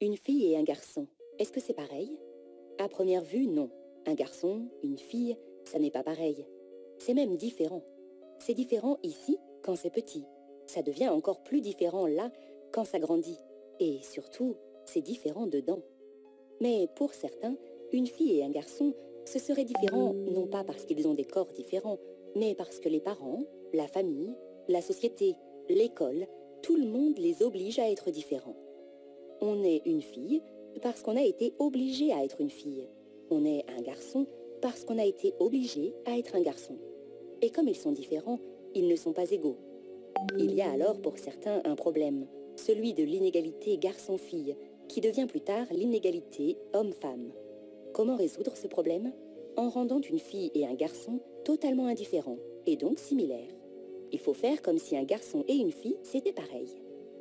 Une fille et un garçon, est-ce que c'est pareil? À première vue, non. Un garçon, une fille, ça n'est pas pareil. C'est même différent. C'est différent ici quand c'est petit. Ça devient encore plus différent là quand ça grandit. Et surtout, c'est différent dedans. Mais pour certains, une fille et un garçon, ce serait différent non pas parce qu'ils ont des corps différents, mais parce que les parents, la famille, la société, l'école, tout le monde les oblige à être différents. On est une fille parce qu'on a été obligé à être une fille. On est un garçon parce qu'on a été obligé à être un garçon. Et comme ils sont différents, ils ne sont pas égaux. Il y a alors pour certains un problème, celui de l'inégalité garçon-fille, qui devient plus tard l'inégalité homme-femme. Comment résoudre ce problème? En rendant une fille et un garçon totalement indifférents, et donc similaires. Il faut faire comme si un garçon et une fille, c'était pareil.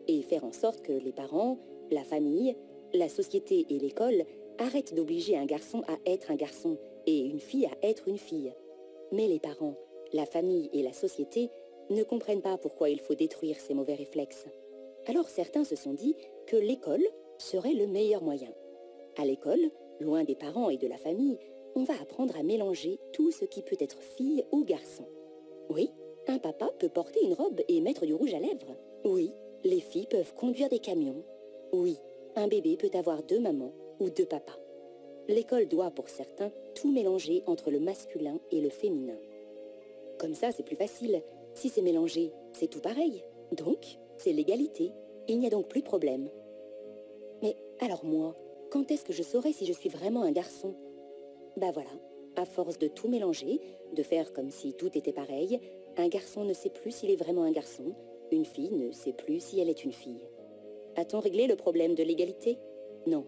Et faire en sorte que les parents, la famille, la société et l'école arrêtent d'obliger un garçon à être un garçon et une fille à être une fille. Mais les parents, la famille et la société ne comprennent pas pourquoi il faut détruire ces mauvais réflexes. Alors certains se sont dit que l'école serait le meilleur moyen. À l'école, loin des parents et de la famille, on va apprendre à mélanger tout ce qui peut être fille ou garçon. Oui, un papa peut porter une robe et mettre du rouge à lèvres. Oui, les filles peuvent conduire des camions. Oui, un bébé peut avoir deux mamans ou deux papas. L'école doit, pour certains, tout mélanger entre le masculin et le féminin. Comme ça, c'est plus facile. Si c'est mélangé, c'est tout pareil. Donc, c'est l'égalité. Il n'y a donc plus de problème. Mais alors moi, quand est-ce que je saurai si je suis vraiment un garçon? Bah voilà, à force de tout mélanger, de faire comme si tout était pareil, un garçon ne sait plus s'il est vraiment un garçon, une fille ne sait plus si elle est une fille. A-t-on réglé le problème de l'égalité? Non,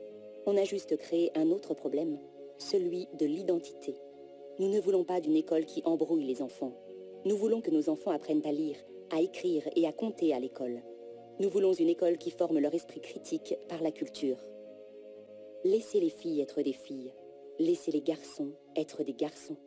on a juste créé un autre problème, celui de l'identité. Nous ne voulons pas d'une école qui embrouille les enfants. Nous voulons que nos enfants apprennent à lire, à écrire et à compter à l'école. Nous voulons une école qui forme leur esprit critique par la culture. Laissez les filles être des filles. Laissez les garçons être des garçons.